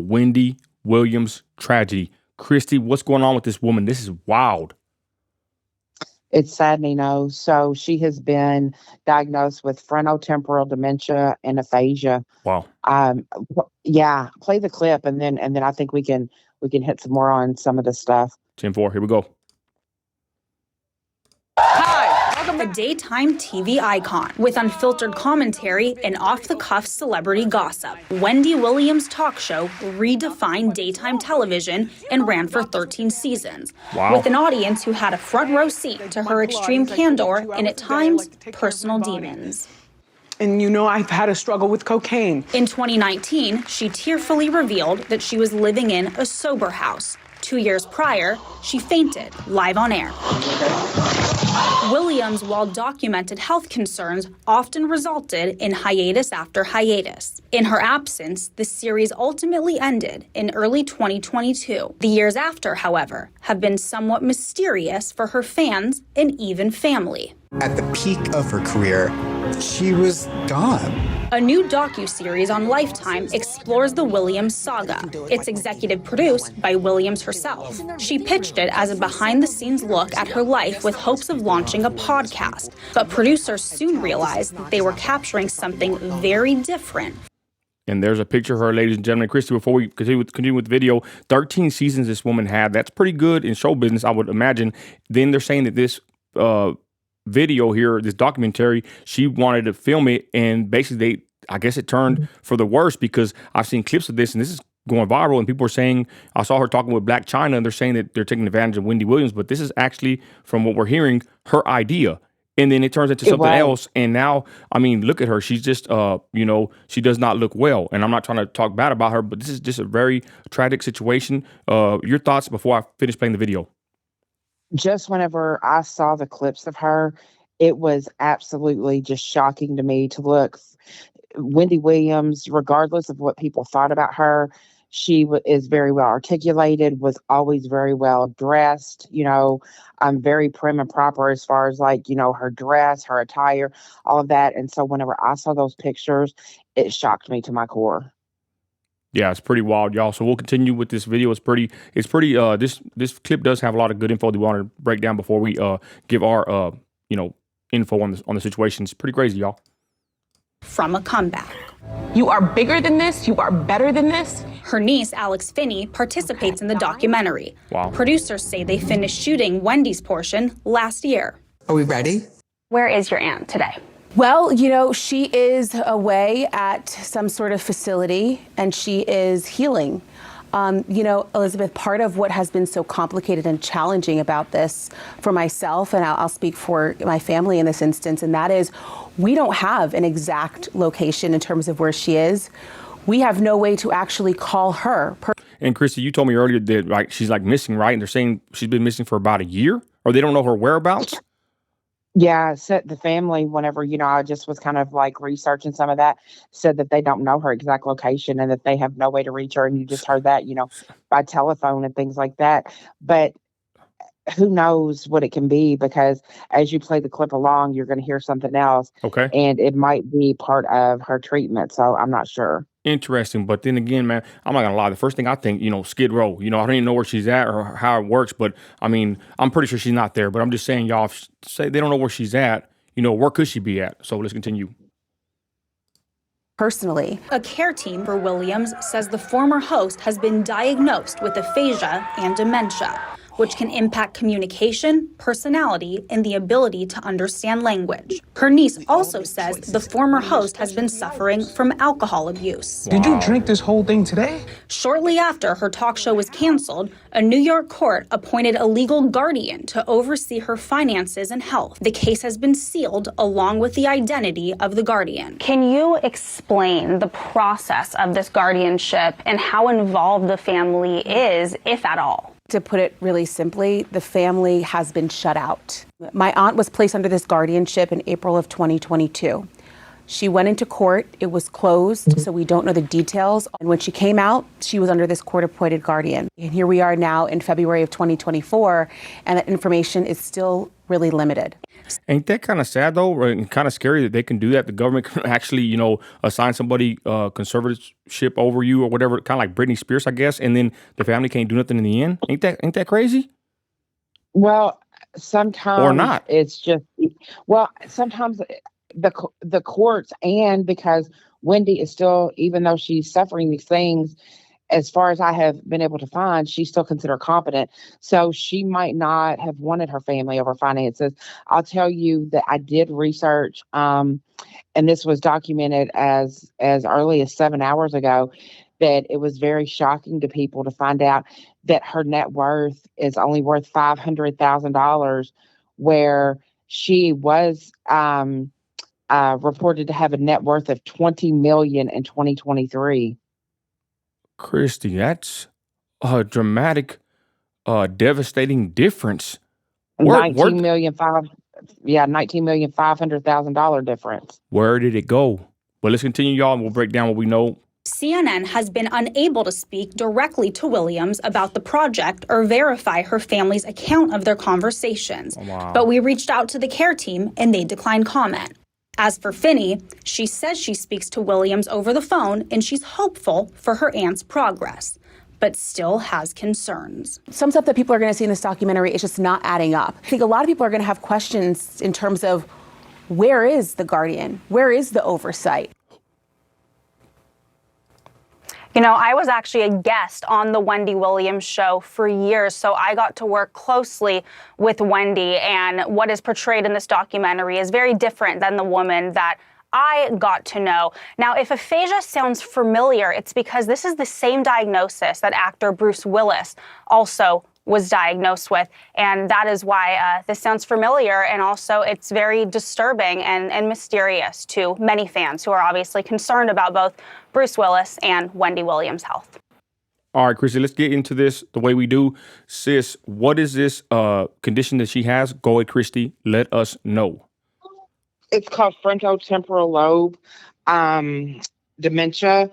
Wendy Williams tragedy. Christy, what's going on with this woman? This is wild. It's saddening, So she has been diagnosed with frontotemporal dementia and aphasia. Wow. Yeah, play the clip and then I think we can hit some more on some of this stuff. 10-4, here we go. A daytime TV icon with unfiltered commentary and off-the-cuff celebrity gossip. Wendy Williams' talk show redefined daytime television and ran for 13 seasons. Wow. With an audience who had a front row seat to her extreme candor and at times personal demons. And I've had a struggle with cocaine. In 2019, she tearfully revealed that she was living in a sober house. 2 years prior, she fainted live on air. Williams' well-documented health concerns often resulted in hiatus after hiatus. In her absence, the series ultimately ended in early 2022. The years after, however, have been somewhat mysterious for her fans and even family. At the peak of her career, she was gone. A new docuseries on Lifetime explores the Williams saga. It's executive produced by Williams herself. She pitched it as a behind-the-scenes look at her life with hopes of launching a podcast. But producers soon realized that they were capturing something very different. And there's a picture of her, ladies and gentlemen. Christy, before we continue with the video, 13 seasons this woman had. That's pretty good in show business, I would imagine. Then they're saying that this video here, this documentary, she wanted to film it, and basically I guess it turned for the worse, because I've seen clips of this and this is going viral, and people are saying, I saw her talking with Black China, and they're saying that they're taking advantage of Wendy Williams, but this is actually, from what we're hearing, her idea. And then it turns into something else. And now, I mean, look at her. She's just, she does not look well. And I'm not trying to talk bad about her, but this is just a very tragic situation. Your thoughts before I finish playing the video? Just whenever I saw the clips of her, it was absolutely just shocking to me to look. Wendy Williams, regardless of what people thought about her, she is very well articulated, was always very well dressed, very prim and proper as far as her dress, her attire, all of that. And so whenever I saw those pictures, it shocked me to my core. Yeah, it's pretty wild, y'all. So we'll continue with this video. This clip does have a lot of good info that we want to break down before we give our info on the situation. It's pretty crazy, y'all. From a comeback. You are bigger than this. You are better than this. Her niece, Alex Finney, participates in the documentary. Wow. Producers say they finished shooting Wendy's portion last year. Are we ready? Where is your aunt today? Well, she is away at some sort of facility, and she is healing. Elizabeth, part of what has been so complicated and challenging about this for myself, and I'll speak for my family in this instance, and that is we don't have an exact location in terms of where she is. We have no way to actually call her. And Christy, you told me earlier that she's missing, right? And they're saying she's been missing for about a year, or they don't know her whereabouts? Yeah, said the family, whenever, I just was kind of researching some of that, said that they don't know her exact location and that they have no way to reach her. And you just heard that, by telephone and things like that. But who knows what it can be, because as you play the clip along, you're going to hear something else. Okay. And it might be part of her treatment. So I'm not sure. Interesting. But then again, man, I'm not going to lie. The first thing I think, Skid Row, I don't even know where she's at or how it works. But I mean, I'm pretty sure she's not there. But I'm just saying, y'all, say they don't know where she's at, where could she be at? So let's continue. Personally, a care team for Williams says the former host has been diagnosed with aphasia and dementia, which can impact communication, personality, and the ability to understand language. Her niece also says the former host has been suffering from alcohol abuse. Did you drink this whole thing today? Shortly after her talk show was canceled, a New York court appointed a legal guardian to oversee her finances and health. The case has been sealed along with the identity of the guardian. Can you explain the process of this guardianship and how involved the family is, if at all? To put it really simply, the family has been shut out. My aunt was placed under this guardianship in April of 2022. She went into court, it was closed, so we don't know the details. And when she came out, she was under this court-appointed guardian. And here we are now in February of 2024, and that information is still really limited. Ain't that kind of sad though, right? And kind of scary that they can do that? The government can actually, assign somebody conservatorship over you or whatever, kind of like Britney Spears, I guess, and then the family can't do nothing in the end. Ain't that crazy? Well, Or sometimes not? it's just sometimes the courts, and because Wendy is still, even though she's suffering these things, as far as I have been able to find, she's still considered competent. So she might not have wanted her family over finances. I'll tell you that I did research, and this was documented as early as 7 hours ago, that it was very shocking to people to find out that her net worth is only worth $500,000, where she was reported to have a net worth of $20 million in 2023. Christy, that's a dramatic, devastating difference. Where, where, 19,500,000 difference. where did it go? Well, let's continue, y'all, and we'll break down what we know. CNN has been unable to speak directly to Williams about the project or verify her family's account of their conversations. Oh, wow. But we reached out to the care team and they declined comment. As for Finney, she says she speaks to Williams over the phone and she's hopeful for her aunt's progress, but still has concerns. Some stuff that people are going to see in this documentary is just not adding up. I think a lot of people are going to have questions in terms of, where is the guardian? Where is the oversight? I was actually a guest on the Wendy Williams show for years, so I got to work closely with Wendy, and what is portrayed in this documentary is very different than the woman that I got to know. Now, if aphasia sounds familiar, it's because this is the same diagnosis that actor Bruce Willis also was diagnosed with, and that is why this sounds familiar, and also it's very disturbing and mysterious to many fans who are obviously concerned about both Bruce Willis and Wendy Williams' health. All right, Chrissy, let's get into this the way we do. Sis, what is this condition that she has? Go ahead, Christy, let us know. It's called frontotemporal lobe dementia,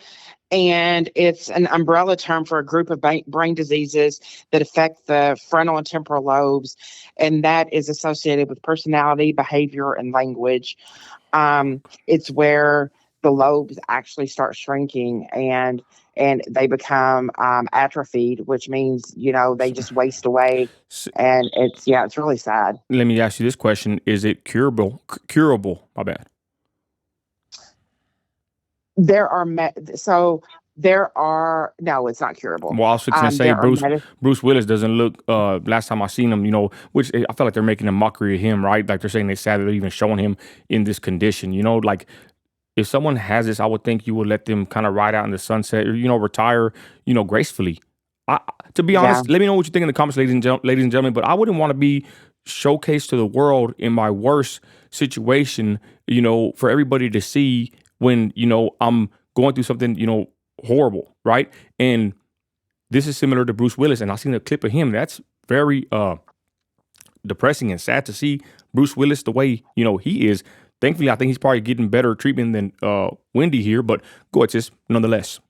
and it's an umbrella term for a group of brain diseases that affect the frontal and temporal lobes, and that is associated with personality, behavior, and language. It's where the lobes actually start shrinking and they become atrophied, which means they just waste away, and it's really sad. Let me ask you this question: is it curable? My bad. No, it's not curable. Well, I was going to say Bruce Willis doesn't look. Last time I seen him, which I feel like they're making a mockery of him, right? Like they're saying they're sad that they're even showing him in this condition. Like if someone has this, I would think you would let them kind of ride out in the sunset, or retire, gracefully. To be honest, let me know what you think in the comments, ladies and gentlemen. But I wouldn't want to be showcased to the world in my worst situation, for everybody to see when, I'm going through something, horrible, right? And this is similar to Bruce Willis, and I seen a clip of him. That's very depressing and sad to see Bruce Willis the way, he is. Thankfully, I think he's probably getting better treatment than Wendy here, but go ahead, sis, nonetheless.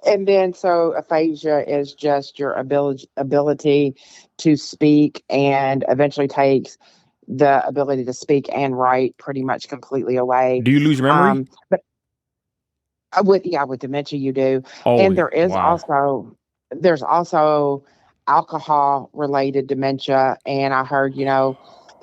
And then, so aphasia is just your ability to speak, and eventually takes the ability to speak and write pretty much completely away. Do you lose your memory? But with dementia, you do. Oh, and there is wow. there's also alcohol related dementia. And I heard, the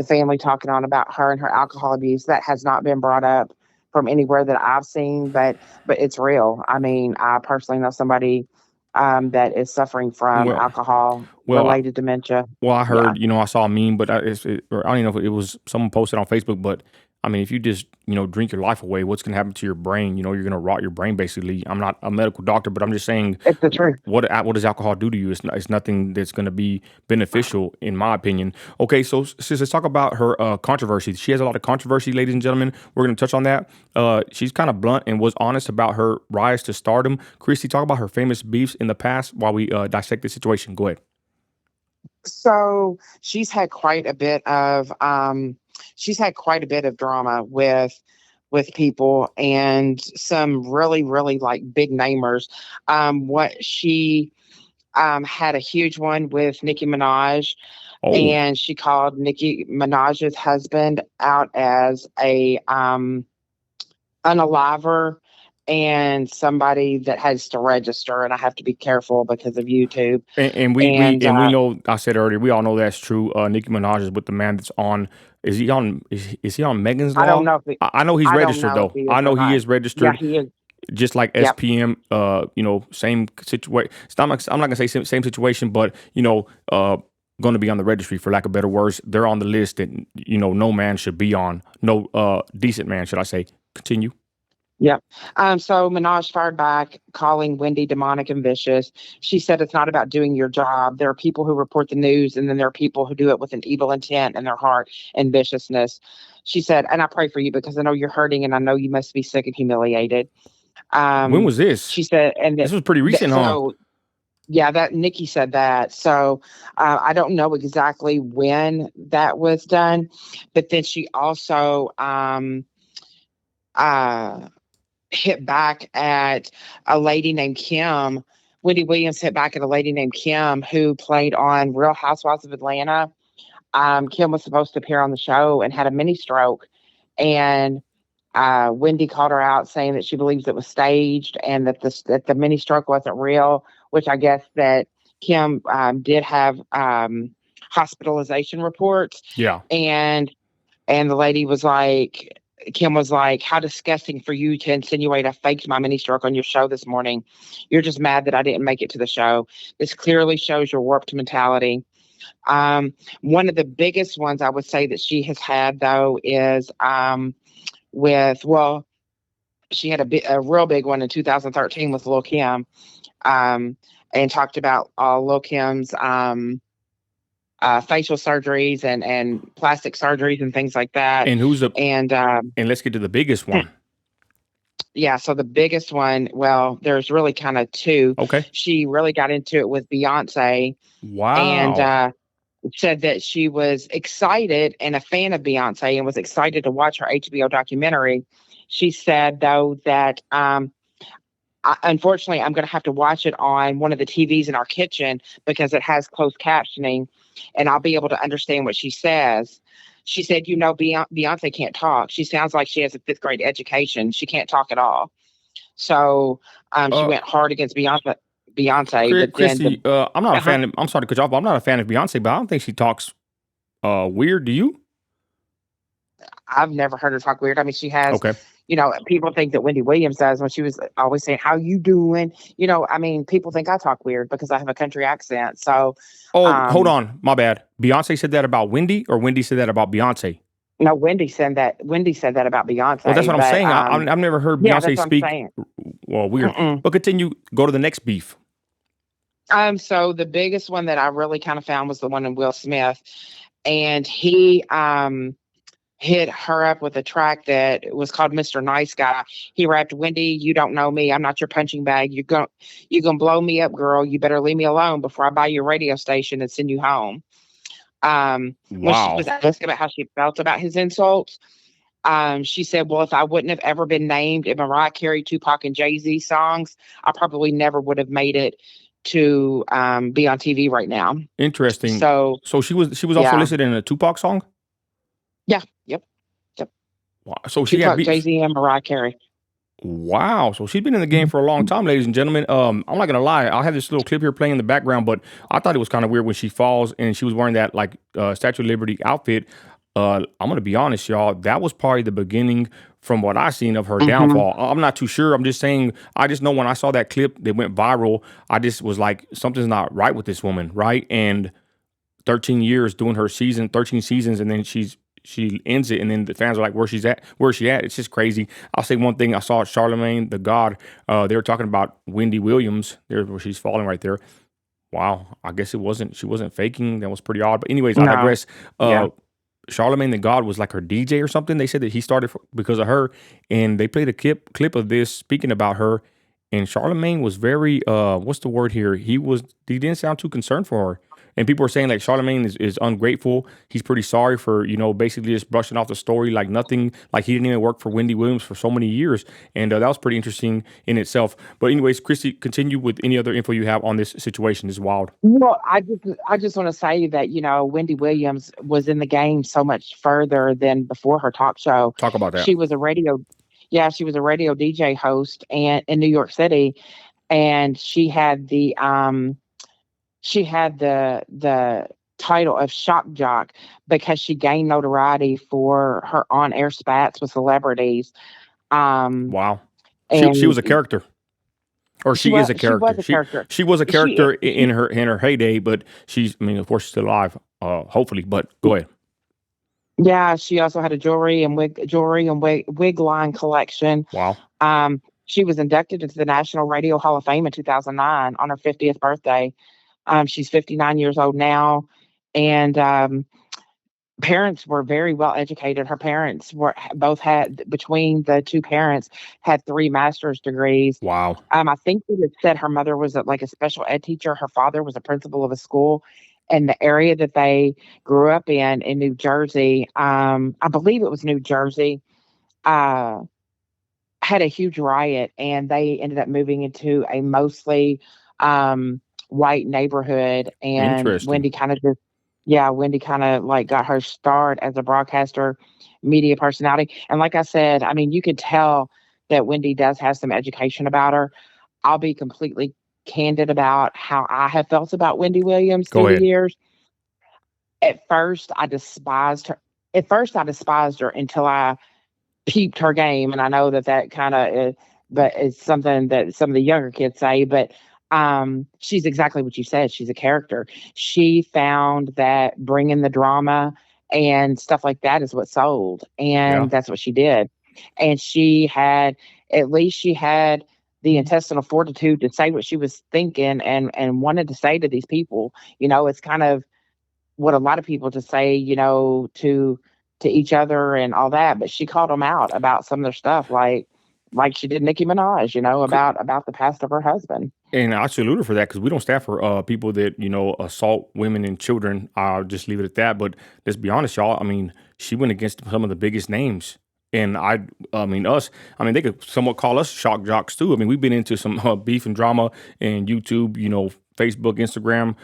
family talking on about her and her alcohol abuse. That has not been brought up from anywhere that I've seen, but it's real. I mean, I personally know somebody that is suffering from alcohol related dementia. Well, I heard, I saw a meme, but I don't even know if it was someone posted on Facebook, but I mean, if you just, drink your life away, what's going to happen to your brain? You're going to rot your brain, basically. I'm not a medical doctor, but I'm just saying, it's the truth. What does alcohol do to you? It's nothing that's going to be beneficial, in my opinion. Okay, so sis, let's talk about her controversy. She has a lot of controversy, ladies and gentlemen. We're going to touch on that. She's kind of blunt and was honest about her rise to stardom. Christy, talk about her famous beefs in the past while we dissect the situation. Go ahead. So she's had quite a bit of drama with people, and some really, really like big namers. What she had a huge one with Nicki Minaj. Oh, and she called Nicki Minaj's husband out as a unaliver and somebody that has to register, and I have to be careful because of YouTube. and And we know. I said earlier, we all know that's true. Nicki Minaj is with the man that's on. Is he on? Is he on Megan's I don't Law? know if he, I know he's I don't registered know if though. he is I or know he not. is Yeah, registered, he is. just like Yep. SPM. Same situation. I'm not gonna say same situation, but going to be on the registry for lack of better words. They're on the list that no man should be on. No decent man, should I say? Continue. Yep. So Minaj fired back, calling Wendy demonic and vicious. She said it's not about doing your job. There are people who report the news, and then there are people who do it with an evil intent in their heart and viciousness. She said, and I pray for you because I know you're hurting, and I know you must be sick and humiliated. When was this? She said, and This was pretty recent, huh? so yeah, that Nikki said that. So I don't know exactly when that was done, but then she also uh, hit back at a lady named Kim. Wendy Williams hit back at a lady named Kim who played on Real Housewives of Atlanta. Kim was supposed to appear on the show and had a mini stroke, and Wendy called her out saying that she believes it was staged and that the mini stroke wasn't real, which I guess that Kim did have hospitalization reports. Yeah. And the lady was like, Kim was like, how disgusting for you to insinuate I faked my mini stroke on your show this morning. You're just mad that I didn't make it to the show. This clearly shows your warped mentality. One of the biggest ones I would say that she has had, though, is she had a real big one in 2013 with Lil Kim, and talked about Lil Kim's facial surgeries and plastic surgeries and things like that. And who's the And let's get to the biggest one. yeah, so the biggest one, well, there's really kind of two. Okay. She really got into it with Beyonce. Wow. And said that she was excited and a fan of Beyonce and was excited to watch her HBO documentary. She said, though, that unfortunately, I'm going to have to watch it on one of the TVs in our kitchen because it has closed captioning, and I'll be able to understand what she says. She said, Beyonce can't talk. She sounds like she has a 5th grade education. She can't talk at all. So she went hard against Beyonce. But Christy, I'm not a fan of, I'm sorry to cut you off, but I'm not a fan of Beyonce, but I don't think she talks weird. Do you? I've never heard her talk weird. I mean, she has, Okay. People think that Wendy Williams does when she was always saying, how you doing? I mean, people think I talk weird because I have a country accent. So. Hold on. My bad. Beyonce said that about Wendy, or Wendy said that about Beyonce? No, Wendy said that about Beyonce. Well, that's what I'm saying. I've never heard Beyonce speak. Well, weird. Mm-mm. But continue. Go to the next beef. So the biggest one that I really kind of found was the one in Will Smith, and he hit her up with a track that was called Mr. Nice Guy. He rapped, Wendy, you don't know me. I'm not your punching bag. You're gonna blow me up, girl. You better leave me alone before I buy your radio station and send you home. When she was asked about how she felt about his insults, she said, well, if I wouldn't have ever been named in Mariah Carey, Tupac, and Jay-Z songs, I probably never would have made it to be on TV right now. Interesting. So she was also listed in a Tupac song? Yeah. Yep. Wow. So she Tupac, had Jay-Z, and Mariah Carey. Wow. So she's been in the game for a long time, ladies and gentlemen. I'm not going to lie. I have this little clip here playing in the background, but I thought it was kind of weird when she falls and she was wearing that Statue of Liberty outfit. I'm going to be honest, y'all. That was probably the beginning from what I seen of her downfall. I'm not too sure. I'm just saying, I just know when I saw that clip that went viral, I just was like, something's not right with this woman, right? And 13 years doing her 13 seasons, and then she ends it, and then the fans are like, where's she at? It's just crazy. I'll say one thing. I saw Charlemagne the God. They were talking about Wendy Williams. There's where she's falling right there. Wow. I guess she wasn't faking. That was pretty odd. But anyways, I digress. Charlemagne the God was like her DJ or something. They said that he started because of her, and they played a clip of this speaking about her. And Charlemagne was very, what's the word here? He didn't sound too concerned for her. And people are saying like Charlemagne is ungrateful. He's pretty sorry for, basically just brushing off the story like nothing, like he didn't even work for Wendy Williams for so many years. And that was pretty interesting in itself. But anyways, Christy, continue with any other info you have on this situation. It's wild. Well, I just want to say that, Wendy Williams was in the game so much further than before her talk show. Talk about that. She was a radio she was a radio DJ host and in New York City, and she had the title of shock jock because she gained notoriety for her on-air spats with celebrities. Wow. And She was a character. Or she is a character. She was a character. She was a character in her heyday, but of course, she's still alive, hopefully. But go ahead. Yeah, she also had a jewelry and wig line collection. Wow. She was inducted into the National Radio Hall of Fame in 2009 on her 50th birthday. She's 59 years old now, and parents were very well educated. Her parents between the two parents, had 3 master's degrees. Wow. I think it said her mother was like a special ed teacher. Her father was a principal of a school. And the area that they grew up in New Jersey, I believe it was New Jersey, had a huge riot, and they ended up moving into a mostly white neighborhood. And Wendy kind of like got her start as a broadcaster, media personality. And like I said, you could tell that Wendy does have some education about her. I'll be completely candid about how I have felt about Wendy Williams through the years. At first, I despised her. Until I peeped her game, and I know that kind of, but it's something that some of the younger kids say. But she's exactly what you said. She's a character. She found that bringing the drama and stuff like that is what sold, and that's what she did. And she had the intestinal fortitude to say what she was thinking and wanted to say to these people. It's kind of what a lot of people just say, to each other and all that. But she called them out about some of their stuff, like she did Nicki Minaj, about the past of her husband. And I salute her for that, because we don't stand for people that, assault women and children. I'll just leave it at that. But let's be honest, y'all. She went against some of the biggest names. And they could somewhat call us shock jocks too. We've been into some beef and drama and YouTube, Facebook, Instagram,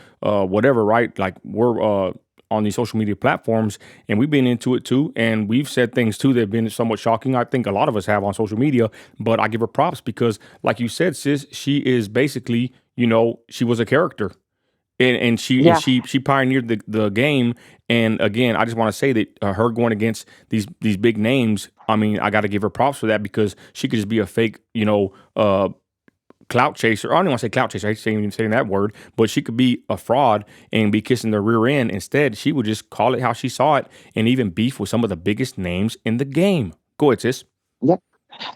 whatever, right? Like we're on these social media platforms, and we've been into it too. And we've said things too that have been somewhat shocking. I think a lot of us have on social media, but I give her props because, like you said, sis, she is basically, she was a character. And she pioneered the game. And again, I just want to say that her going against these big names, I got to give her props for that, because she could just be a fake, clout chaser. I don't want to say clout chaser. I hate saying that word, but she could be a fraud and be kissing the rear end. Instead, she would just call it how she saw it, and even beef with some of the biggest names in the game. Go ahead, sis. Yep.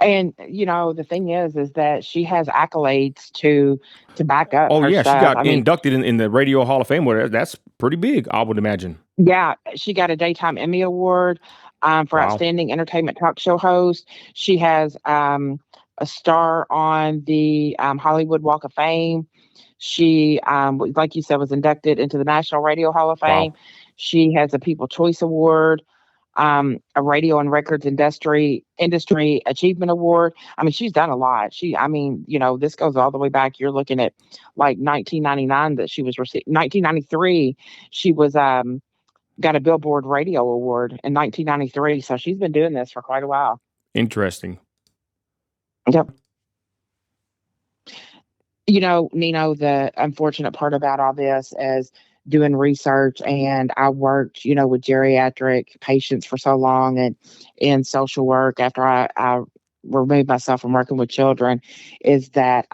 And the thing is that she has accolades to back up. Oh her yeah, stuff. she got inducted in the Radio Hall of Fame. That's pretty big, I would imagine. Yeah, she got a Daytime Emmy Award for Outstanding Entertainment Talk Show Host. She has a star on the Hollywood Walk of Fame. She, like you said, was inducted into the National Radio Hall of Fame. Wow. She has a People's Choice Award. A radio and records industry achievement award. She's done a lot. This goes all the way back. You're looking at like 1999 that she was received. 1993, she was got a Billboard Radio Award in 1993. So she's been doing this for quite a while. Interesting. Yep. Nino, the unfortunate part about all this is doing research, and I worked, with geriatric patients for so long and in social work after I removed myself from working with children, is that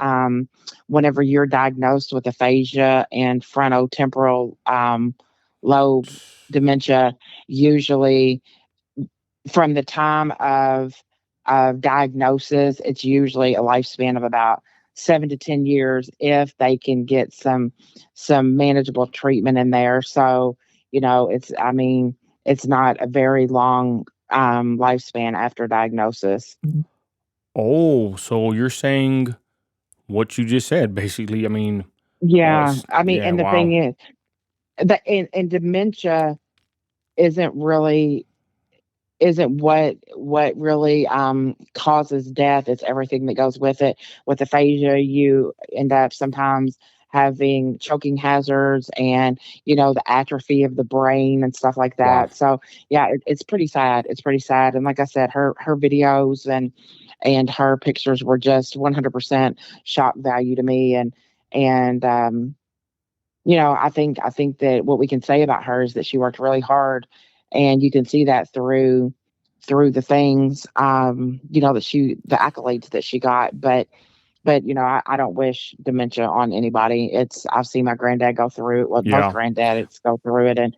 whenever you're diagnosed with aphasia and frontotemporal lobe dementia, usually from the time of diagnosis, it's usually a lifespan of about 7 to 10 years if they can get some manageable treatment in there. So, it's not a very long lifespan after diagnosis. Oh, so you're saying what you just said, basically. Yeah. And the thing is, And dementia isn't really isn't what really causes death. It's everything that goes with it. With aphasia, you end up sometimes having choking hazards and the atrophy of the brain and stuff like Wow. that. So yeah, it's pretty sad. It's pretty sad. And like I said, her videos and her pictures were just 100% shock value to me. And I think that what we can say about her is that she worked really hard, and you can see that through the things, the accolades that she got. But I don't wish dementia on anybody. I've seen my granddad go through it. Well, both Yeah. granddads go through it, and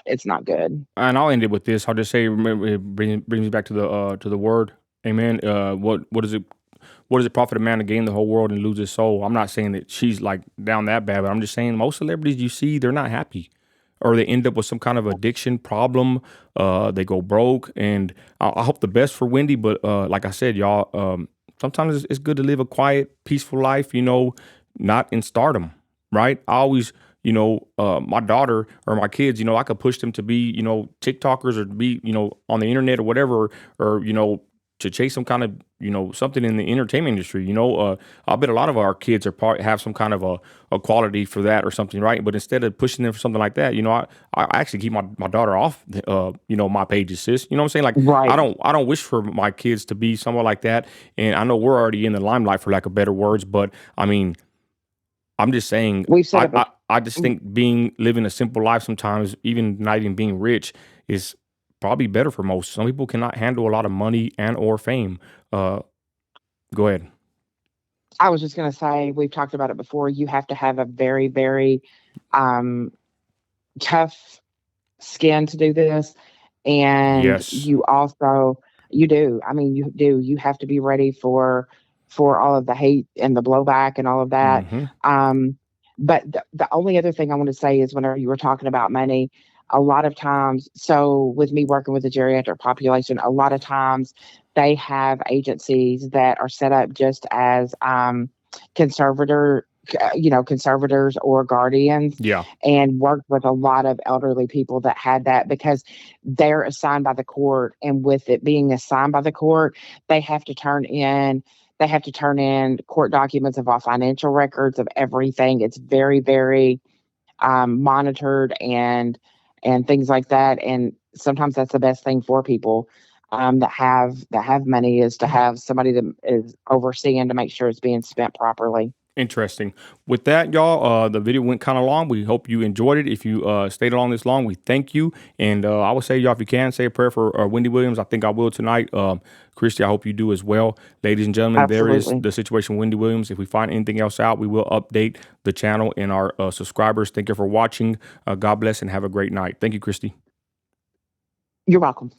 it's not good. And I'll end it with this. I'll just say, remember, it brings me back to the word. Amen. What is it? What does it profit a man to gain the whole world and lose his soul? I'm not saying that she's like down that bad, but I'm just saying most celebrities you see, they're not happy, or they end up with some kind of addiction problem. They go broke, and I hope the best for Wendy. But like I said, y'all, sometimes it's good to live a quiet, peaceful life. Not in stardom, right? I always, my daughter or my kids, I could push them to be, TikTokers or to be, on the internet or whatever, or to chase some kind of something in the entertainment industry. I bet a lot of our kids have some kind of a quality for that or something, right? But instead of pushing them for something like that, I actually keep my daughter off my pages, sis. You know what I'm saying? Like, Right. I don't wish for my kids to be someone like that. And I know we're already in the limelight, for lack of better words, but I mean, I'm just saying, We've said it. I just think living a simple life sometimes, even not even being rich, is probably better for most. Some people cannot handle a lot of money and or fame. Go ahead. I was just gonna say, we've talked about it before. You have to have a very, very um, tough skin to do this, and Yes. you do. I mean, you do. You have to be ready for all of the hate and the blowback and all of that. Hmm. Um, but the only other thing I want to say is, whenever you were talking about money, a lot of times, so with me working with the geriatric population, a lot of times they have agencies that are set up just as conservator, conservators or guardians, Yeah. and worked with a lot of elderly people that had that, because they're assigned by the court, and with it being assigned by the court, they have to turn in court documents of all financial records of everything. It's very, very monitored, and things like that. And sometimes that's the best thing for people that have money, is to have somebody that is overseeing to make sure it's being spent properly. Interesting. With that, y'all, the video went kind of long. We hope you enjoyed it. If you stayed along this long, we thank you. And I would say, y'all, if you can, say a prayer for Wendy Williams. I think I will tonight. Christy, I hope you do as well. Ladies and gentlemen, there is Absolutely. the situation with Wendy Williams. If we find anything else out, we will update the channel and our subscribers. Thank you for watching. God bless and have a great night. Thank you, Christy. You're welcome.